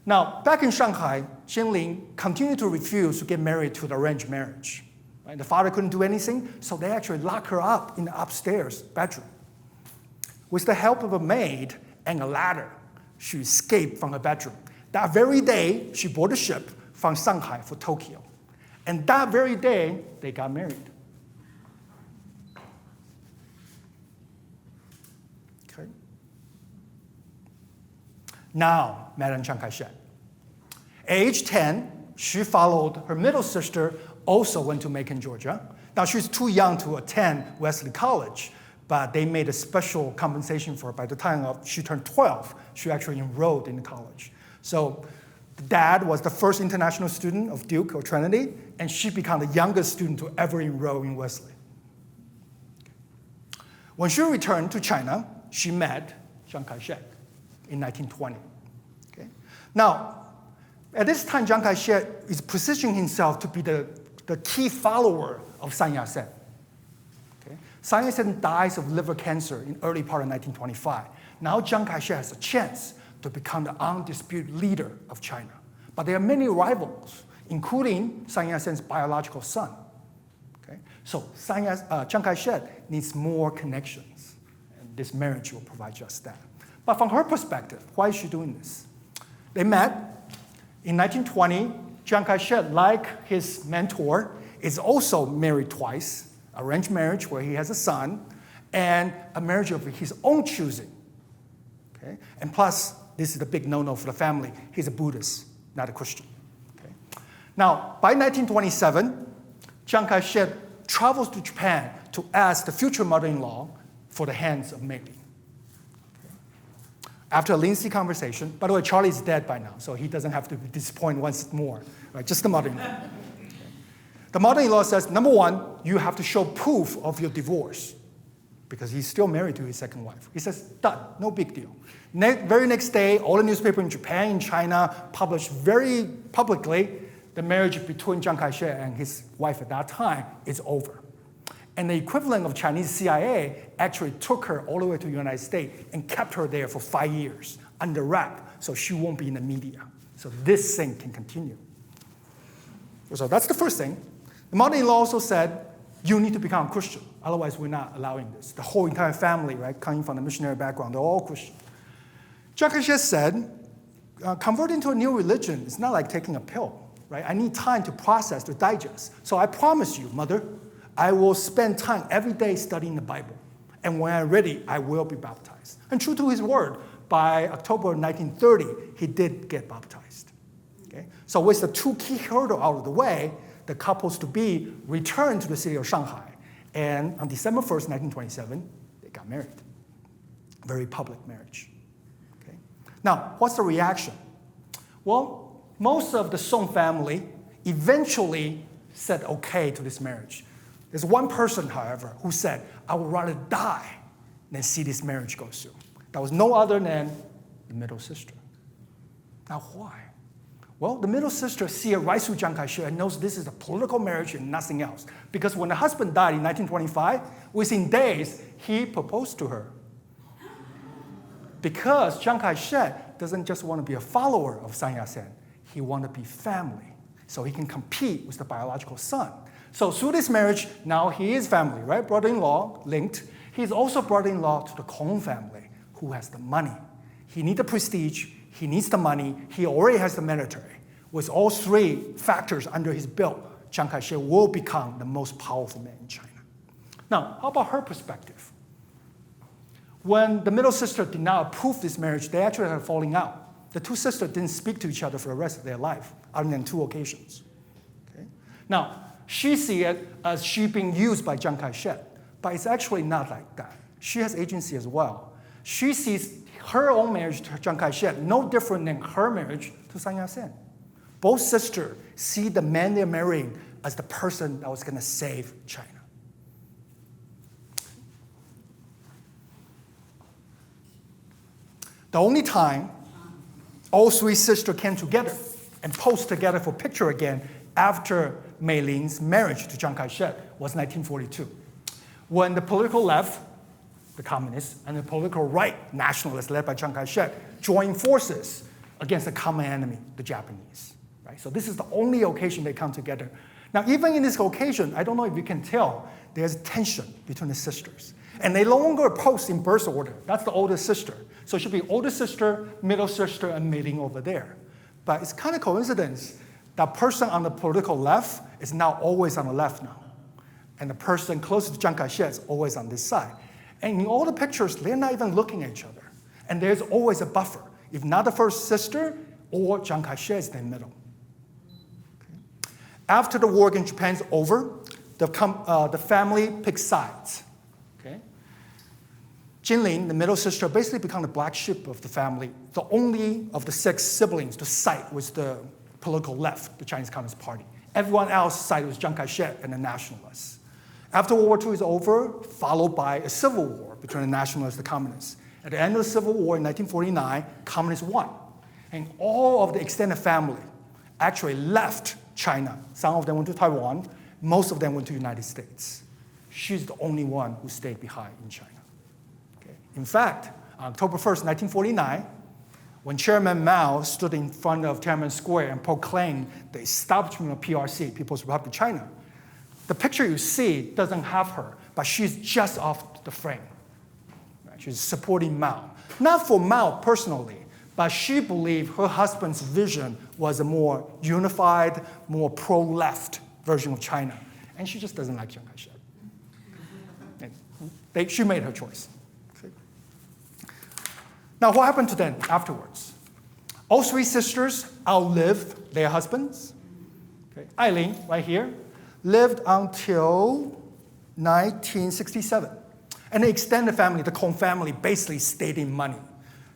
Speaker 1: Now, back in Shanghai, Jinling continued to refuse to get married to the arranged marriage. Right? The father couldn't do anything, so they actually locked her up in the upstairs bedroom. With the help of a maid and a ladder, she escaped from her bedroom. That very day, she boarded a ship from Shanghai for Tokyo. And that very day, they got married. Okay. Now, Madame Chiang Kai-shek. At age 10, she followed her middle sister, also went to Macon, Georgia. Now, she's too young to attend Wesley College, but they made a special compensation for her. By the time she turned 12, she actually enrolled in college. So dad was the first international student of Duke or Trinity, and she became the youngest student to ever enroll in Wesley. When she returned to China, she met Chiang Kai-shek in 1920. Okay? Now, at this time, Chiang Kai-shek is positioning himself to be the key follower of Sun Yat-sen. Okay? Sun Yat-sen dies of liver cancer in early part of 1925. Now Chiang Kai-shek has a chance to become the undisputed leader of China. But there are many rivals, including Sun Yat-sen's biological son. Okay? So Chiang Kai-shek needs more connections, and this marriage will provide just that. But from her perspective, why is she doing this? They met in 1920. Chiang Kai-shek, like his mentor, is also married twice, arranged marriage where he has a son, and a marriage of his own choosing. Okay? And plus, this is the big no-no for the family. He's a Buddhist, not a Christian. Okay? Now, by 1927, Chiang Kai-shek travels to Japan to ask the future mother-in-law for the hands of Mei Li. After a lengthy conversation, by the way, Charlie's dead by now, so he doesn't have to be disappointed once more, right? Just the mother-in-law. Okay. The mother-in-law says, number one, you have to show proof of your divorce, because he's still married to his second wife. He says, done, no big deal. Very next day, all the newspapers in Japan and China published very publicly the marriage between Chiang Kai-shek and his wife at that time is over. And the equivalent of Chinese CIA actually took her all the way to the United States and kept her there for 5 years under wrap, so she won't be in the media. So this thing can continue. So that's the first thing. The mother-in-law also said, you need to become a Christian, otherwise we're not allowing this. The whole entire family, right, coming from the missionary background, they're all Christian. Chiang Kai-shek said, converting to a new religion is not like taking a pill, right? I need time to process, to digest. So I promise you, mother, I will spend time every day studying the Bible. And when I'm ready, I will be baptized. And true to his word, by October 1930, he did get baptized. Okay? So with the two key hurdles out of the way, the couples to be returned to the city of Shanghai. And on December 1st, 1927, they got married. Very public marriage. Okay? Now, what's the reaction? Well, most of the Song family eventually said okay to this marriage. There's one person, however, who said, I would rather die than see this marriage go through. That was no other than the middle sister. Now, why? Well, the middle sister sees right through Chiang Kai-shek and knows this is a political marriage and nothing else. Because when the husband died in 1925, within days, he proposed to her. Because Chiang Kai-shek doesn't just want to be a follower of Sun Yat-sen, he wants to be family, so he can compete with the biological son. So through this marriage, now he is family, right? Brother-in-law linked. He's also brother-in-law to the Kong family, who has the money. He needs the prestige, he needs the money, he already has the military. With all three factors under his belt, Chiang Kai-shek will become the most powerful man in China. Now, how about her perspective? When the middle sister did not approve this marriage, they actually had a falling out. The two sisters didn't speak to each other for the rest of their life, other than 2 occasions. Okay? Now, she sees it as she being used by Chiang Kai-shek, but it's actually not like that. She has agency as well. She sees her own marriage to Chiang Kai-shek no different than her marriage to Sun Yat-sen. Both sisters see the man they're marrying as the person that was going to save China. The only time all 3 sisters came together and posed together for picture again after Mei Lin's marriage to Chiang Kai-shek was 1942, when the political left, the communists, and the political right, nationalists led by Chiang Kai-shek, joined forces against the common enemy, the Japanese. Right? So this is the only occasion they come together. Now, even in this occasion, I don't know if you can tell, there's tension between the sisters. And they no longer post in birth order. That's the oldest sister. So it should be older sister, middle sister, and Mei Lin over there. But it's kind of coincidence. That person on the political left is now always on the left now. And the person closest to Chiang Kai-shek is always on this side. And in all the pictures, they're not even looking at each other. And there's always a buffer. If not the first sister, or Chiang Kai-shek is in the middle. Okay. After the war against Japan is over, the family picks sides. Okay. Jinling, the middle sister, basically become the black sheep of the family, the only of the 6 siblings to side with the political left, the Chinese Communist Party. Everyone else sided with Chiang Kai-shek and the nationalists. After World War II is over, followed by a civil war between the nationalists and the communists. At the end of the Civil War in 1949, communists won. And all of the extended family actually left China. Some of them went to Taiwan. Most of them went to the United States. She's the only one who stayed behind in China. Okay. In fact, on October 1st, 1949, when Chairman Mao stood in front of Tiananmen Square and proclaimed the establishment of PRC, People's Republic of China, the picture you see doesn't have her, but she's just off the frame. Right? She's supporting Mao. Not for Mao personally, but she believed her husband's vision was a more unified, more pro-left version of China. And she just doesn't like Chiang Kai-shek. She made her choice. Now, what happened to them afterwards? All 3 sisters outlived their husbands. Okay. Eileen, right here, lived until 1967. And the extended family, the Kong family, basically stayed in money.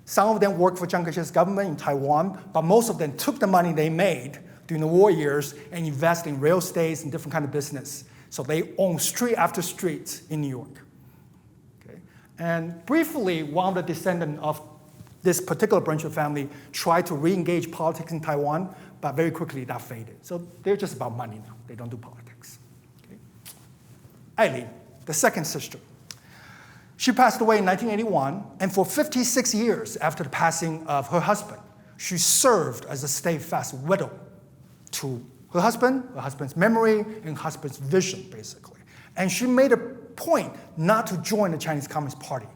Speaker 1: Some of them worked for Chiang Kai-shek's government in Taiwan, but most of them took the money they made during the war years and invested in real estate and different kind of business. So they own street after street in New York. Okay. And briefly, one of the descendants of this particular branch of family tried to re-engage politics in Taiwan, but very quickly that faded. So they're just about money now. They don't do politics. Okay. Eileen, the second sister. She passed away in 1981, and for 56 years after the passing of her husband, she served as a steadfast widow to her husband's memory, and husband's vision, basically. And she made a point not to join the Chinese Communist Party,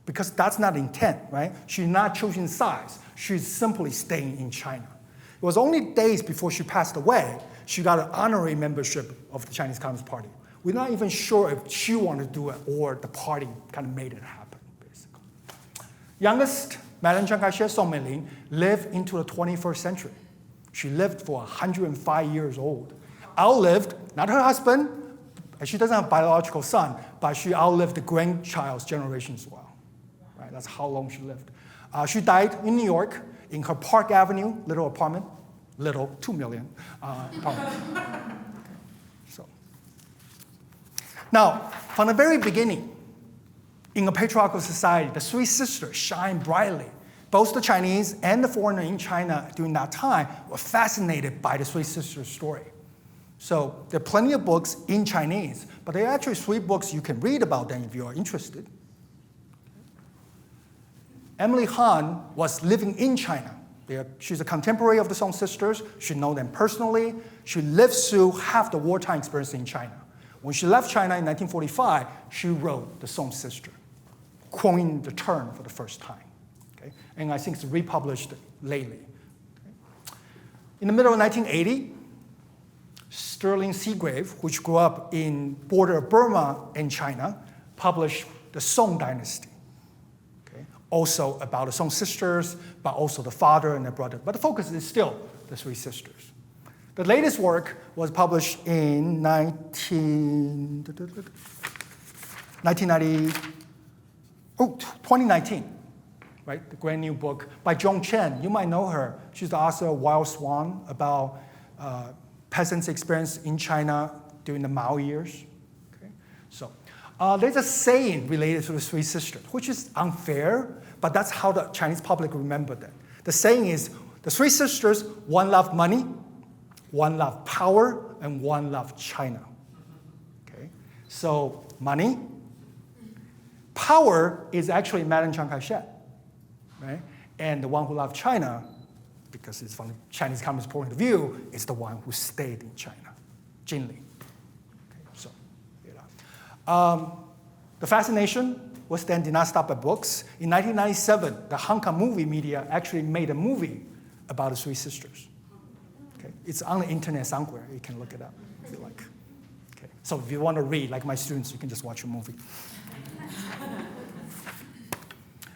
Speaker 1: because that's not the intent, right? She's not choosing sides. She's simply staying in China. It was only days before she passed away, she got an honorary membership of the Chinese Communist Party. We're not even sure if she wanted to do it or the party kind of made it happen, basically. Youngest, Madame Chiang Kai-shek, Song Mei-ling, lived into the 21st century. She lived for 105 years old. Outlived, not her husband, and she doesn't have a biological son, but she outlived the grandchild's generation as well. Right? That's how long she lived. She died in New York in her Park Avenue little apartment, 2 million apartment. So. Now, from the very beginning, in a patriarchal society, the three sisters shine brightly. Both the Chinese and the foreigner in China during that time were fascinated by the three sisters' story. So there are plenty of books in Chinese, but there are actually 3 books you can read about them if you are interested. Emily Han was living in China. She's a contemporary of the Song sisters. She knows them personally. She lived through half the wartime experience in China. When she left China in 1945, she wrote the Song sister, coining the term for the first time. Okay? And I think it's republished lately. Okay? In the middle of 1980, Sterling Seagrave, which grew up in border of Burma and China, published the Song Dynasty. Okay? Also about the Song sisters, but also the father and the brother. But the focus is still the 3 sisters. The latest work was published in 2019, right? The brand new book by Joan Chen. You might know her. She's the author of Wild Swan, about peasants' experience in China during the Mao years. Okay? So there's a saying related to the 3 sisters, which is unfair, but that's how the Chinese public remembered it. The saying is, the 3 sisters, one loved money, one loved power, and one loved China. Okay? So money, power is actually Madame Chiang Kai-shek, right? And the one who loved China, because it's from the Chinese Communist point of view, is the one who stayed in China, Jin Li. Okay, so, the fascination was then did not stop at books. In 1997, the Hong Kong movie media actually made a movie about the 3 sisters. Okay, it's on the internet somewhere. You can look it up if you like. Okay, so if you want to read, like my students, you can just watch a movie.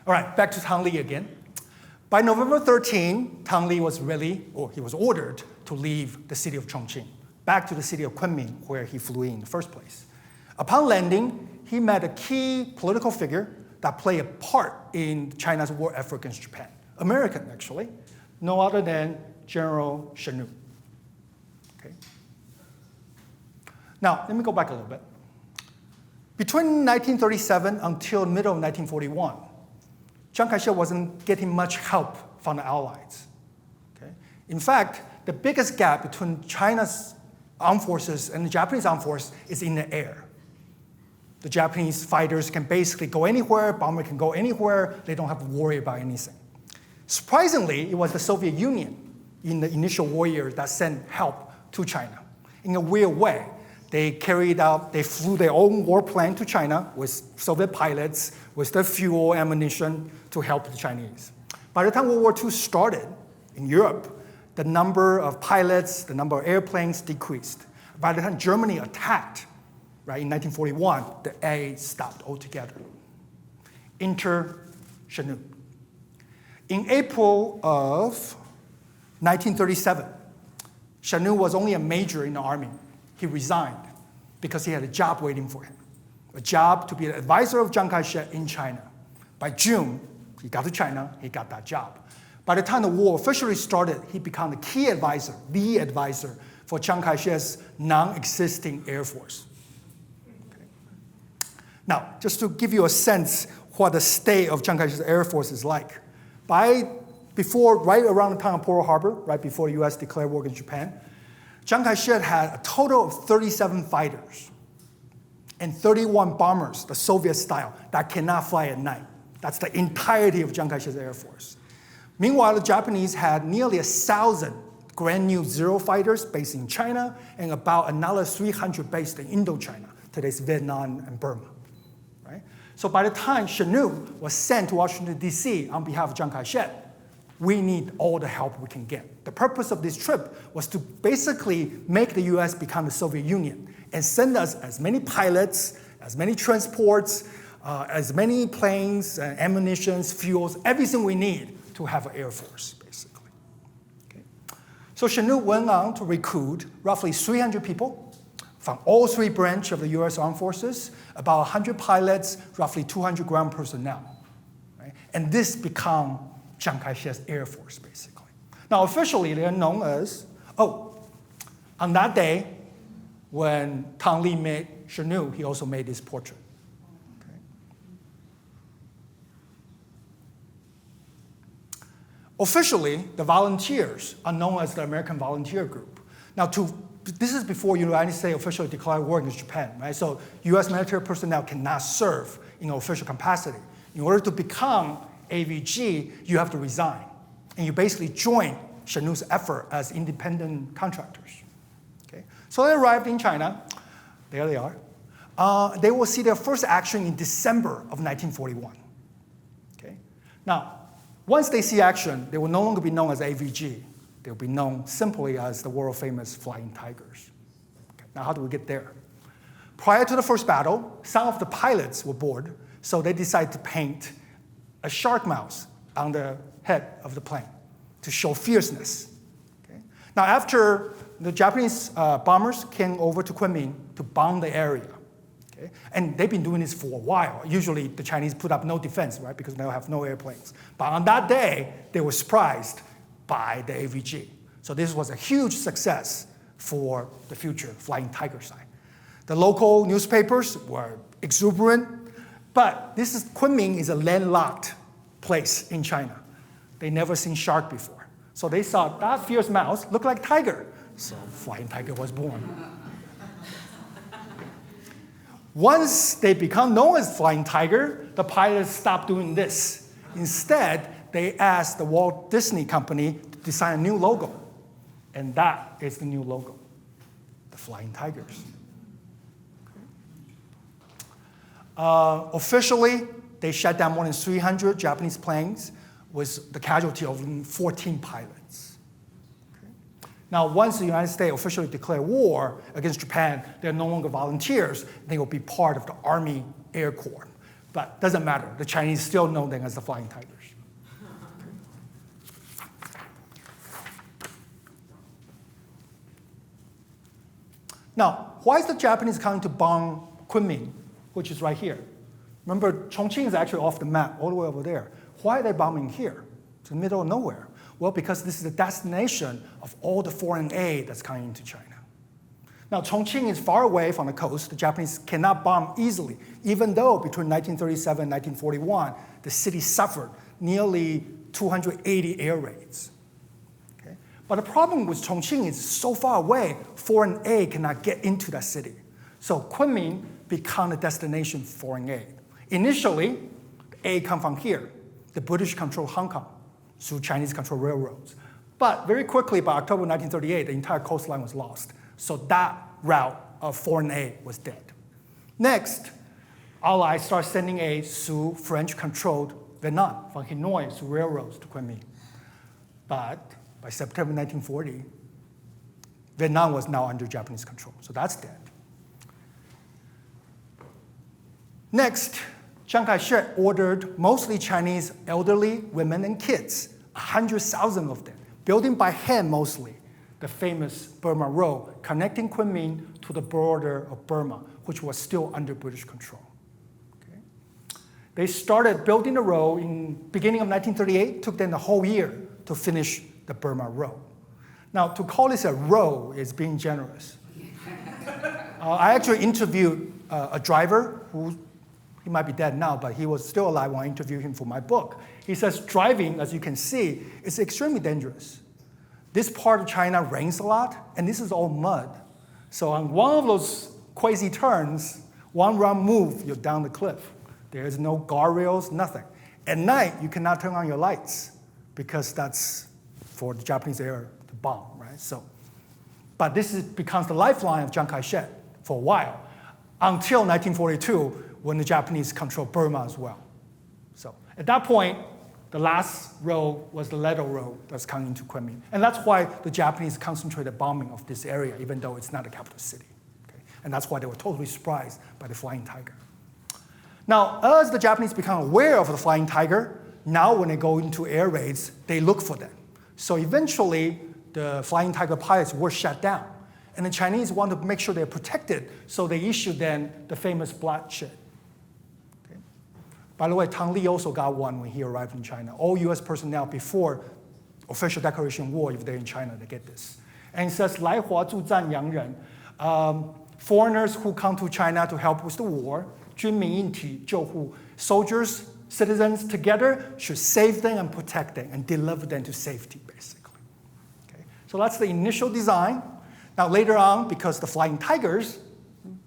Speaker 1: All right, back to Tom Lea again. By November 13, Tom Lea was he was ordered to leave the city of Chongqing, back to the city of Kunming, where he flew in the first place. Upon landing, he met a key political figure that played a part in China's war effort against Japan. American, actually. No other than General Shen Nu. Okay. Now, let me go back a little bit. Between 1937 until the middle of 1941, Chiang Kai-shek wasn't getting much help from the Allies. Okay? In fact, the biggest gap between China's armed forces and the Japanese armed force is in the air. The Japanese fighters can basically go anywhere, bomber can go anywhere, they don't have to worry about anything. Surprisingly, it was the Soviet Union in the initial war years that sent help to China. In a weird way, they flew their own warplane to China with Soviet pilots, with their fuel, ammunition to help the Chinese. By the time World War II started in Europe, the number of pilots, the number of airplanes decreased. By the time Germany attacked, right, in 1941, the aid stopped altogether. Enter Shen Nu. In April of 1937, Shen Nu was only a major in the army. He resigned because he had a job waiting for him, a job to be an advisor of Chiang Kai-shek in China. By June, he got to China, he got that job. By the time the war officially started, he became the key advisor, the advisor for Chiang Kai-shek's non-existing Air Force. Okay. Now, just to give you a sense what the state of Chiang Kai-shek's Air Force is like, by right around the time of Pearl Harbor, right before the U.S. declared war against Japan, Chiang Kai-shek had a total of 37 fighters and 31 bombers, the Soviet style, that cannot fly at night. That's the entirety of Chiang Kai-shek's Air Force. Meanwhile, the Japanese had nearly 1,000 brand new Zero fighters based in China and about another 300 based in Indochina, today's Vietnam and Burma. Right? So by the time Chenu was sent to Washington, D.C. on behalf of Chiang Kai-shek, we need all the help we can get. The purpose of this trip was to basically make the U.S. become the Soviet Union and send us as many pilots, as many transports, as many planes, ammunitions, fuels, everything we need to have an Air Force, basically. Okay. So Chenu went on to recruit roughly 300 people from all three branches of the U.S. Armed Forces, about 100 pilots, roughly 200 ground personnel. Right? And this became Chiang Kai-shek's Air Force, basically. Now, officially, they're known as, on that day, when Tom Lea made Chenu, he also made this portrait. Okay. Officially, the volunteers are known as the American Volunteer Group. Now, this is before the United States officially declared war against Japan, right? So U.S. military personnel cannot serve in an official capacity. In order to become AVG, you have to resign. And you basically join Chenu's effort as independent contractors. Okay? So they arrived in China. There they are. They will see their first action in December of 1941. Okay? Now, once they see action, they will no longer be known as AVG. They will be known simply as the world-famous Flying Tigers. Okay? Now, how do we get there? Prior to the first battle, some of the pilots were bored, so they decided to paint a shark mouth on the head of the plane to show fierceness. Okay? Now, after the Japanese bombers came over to Kunming to bomb the area, okay? And they've been doing this for a while. Usually, the Chinese put up no defense, right, because they have no airplanes. But on that day, they were surprised by the AVG. So this was a huge success for the future Flying Tiger side. The local newspapers were exuberant. But Kunming is a landlocked place in China. They never seen shark before. So they saw that fierce mouse look like tiger. So Flying Tiger was born. Once they become known as Flying Tiger, the pilots stopped doing this. Instead, they asked the Walt Disney Company to design a new logo. And that is the new logo, the Flying Tigers. Officially, they shot down more than 300 Japanese planes with the casualty of 14 pilots. Okay. Now, once the United States officially declared war against Japan, they're no longer volunteers. They will be part of the Army Air Corps. But it doesn't matter. The Chinese still know them as the Flying Tigers. Okay. Now, why is the Japanese coming to bomb Kunming, which is right here? Remember, Chongqing is actually off the map, all the way over there. Why are they bombing here? It's in the middle of nowhere. Well, because this is the destination of all the foreign aid that's coming into China. Now, Chongqing is far away from the coast. The Japanese cannot bomb easily, even though between 1937 and 1941, the city suffered nearly 280 air raids. Okay? But the problem with Chongqing is so far away, foreign aid cannot get into that city. So Kunming became a destination for foreign aid. Initially, aid come from here. The British controlled Hong Kong through Chinese-controlled railroads. But very quickly, by October 1938, the entire coastline was lost. So that route of foreign aid was dead. Next, Allies start sending aid through French-controlled Vietnam, from Hanoi through railroads to Kunming. But by September 1940, Vietnam was now under Japanese control. So that's dead. Next, Chiang Kai-shek ordered mostly Chinese elderly women and kids, 100,000 of them, building by hand mostly, the famous Burma Road, connecting Kunming to the border of Burma, which was still under British control. Okay? They started building the road in beginning of 1938, took them the whole year to finish the Burma Road. Now, to call this a road is being generous. I actually interviewed a driver who He might be dead now, but he was still alive when I interviewed him for my book. He says driving, as you can see, is extremely dangerous. This part of China rains a lot, and this is all mud. So on one of those crazy turns, one wrong move, you're down the cliff. There's no guardrails, nothing. At night, you cannot turn on your lights because that's for the Japanese air to bomb, right? But becomes the lifeline of Chiang Kai-shek for a while, until 1942, when the Japanese controlled Burma as well. So at that point, the last road was the Ledo Road that's coming into Kunming. And that's why the Japanese concentrated bombing of this area, even though it's not a capital city. Okay? And that's why they were totally surprised by the Flying Tiger. Now, as the Japanese become aware of the Flying Tiger, now when they go into air raids, they look for them. So eventually, the Flying Tiger pilots were shut down. And the Chinese want to make sure they're protected, so they issued then the famous bloodshed. Okay? By the way, Tom Lea also got one when he arrived in China. All US personnel before official declaration of war, if they're in China, they get this. And it says, 来华助战洋人, foreigners who come to China to help with the war, 军民一体救护, soldiers, citizens together should save them and protect them and deliver them to safety, basically. Okay? So that's the initial design. Now later on, because the Flying Tigers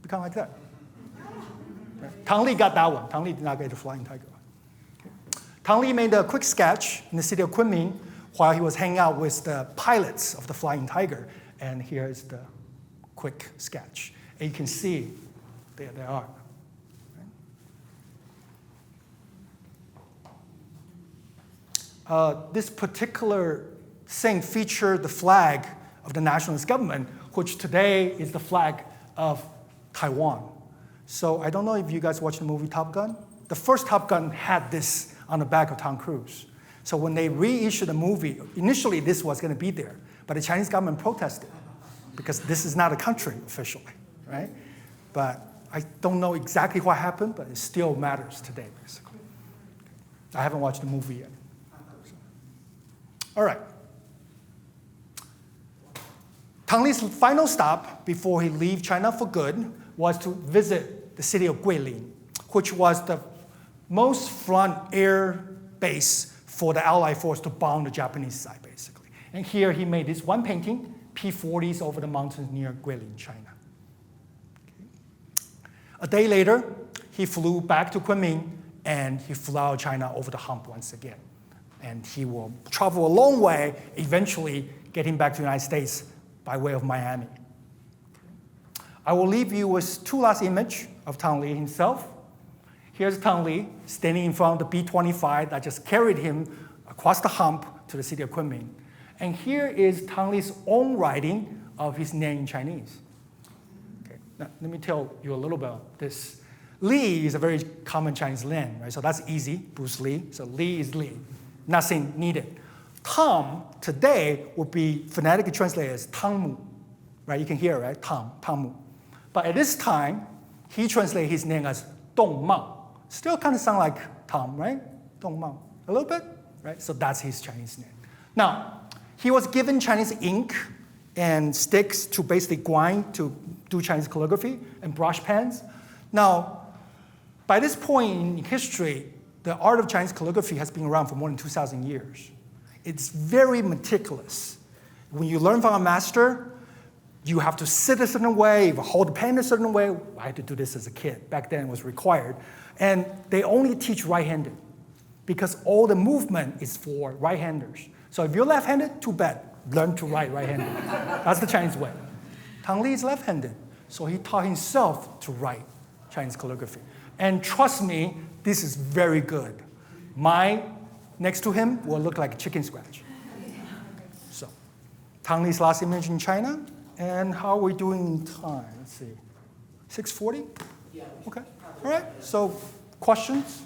Speaker 1: become like that. Right? Tom Lea got that one. Tom Lea did not get the Flying Tiger one. Okay. Tom Lea made a quick sketch in the city of Kunming while he was hanging out with the pilots of the Flying Tiger. And here is the quick sketch. And you can see, there they are. This particular thing featured the flag of the nationalist government, which today is the flag of Taiwan. So I don't know if you guys watched the movie Top Gun. The first Top Gun had this on the back of Tom Cruise. So when they reissued the movie, initially this was going to be there, but the Chinese government protested because this is not a country officially, right? But I don't know exactly what happened, but it still matters today, basically. I haven't watched the movie yet. All right. Tom Lea's final stop before he leaves China for good was to visit the city of Guilin, which was the most front air base for the Allied force to bomb the Japanese side, basically. And here he made this one painting, P-40s over the mountains near Guilin, China. Okay. A day later, he flew back to Kunming, and he flew out of China over the hump once again. And he will travel a long way, eventually getting back to the United States by way of Miami. I will leave you with two last images of Tom Lea himself. Here's Tom Lea standing in front of the B-25 that just carried him across the hump to the city of Kunming. And here is Tom Lea's own writing of his name in Chinese. Okay. Now, let me tell you a little bit about this. Lee is a very common Chinese name, right? So that's easy, Bruce Lee. So Lee is Lee. Nothing needed. Tom today would be phonetically translated as Tangmu, right? You can hear it, right? Tom, Tangmu. But at this time, he translated his name as Dong Mao. Still kind of sound like Tom, right? Dong Mao. A little bit, right? So that's his Chinese name. Now, he was given Chinese ink and sticks to basically grind to do Chinese calligraphy and brush pens. Now, by this point in history, the art of Chinese calligraphy has been around for more than 2,000 years. It's very meticulous. When you learn from a master, you have to sit a certain way, hold the pen a certain way. I had to do this as a kid. Back then it was required. And they only teach right-handed because all the movement is for right-handers. So if you're left-handed, too bad. Learn to write right-handed. That's the Chinese way. Tom Lea is left-handed, so he taught himself to write Chinese calligraphy. And trust me, this is very good. Mine, next to him, will look like a chicken scratch. So, Tom Lea's last image in China. And how are we doing in time? Let's see. 6:40?
Speaker 2: Yeah.
Speaker 1: Okay. All right. So, questions?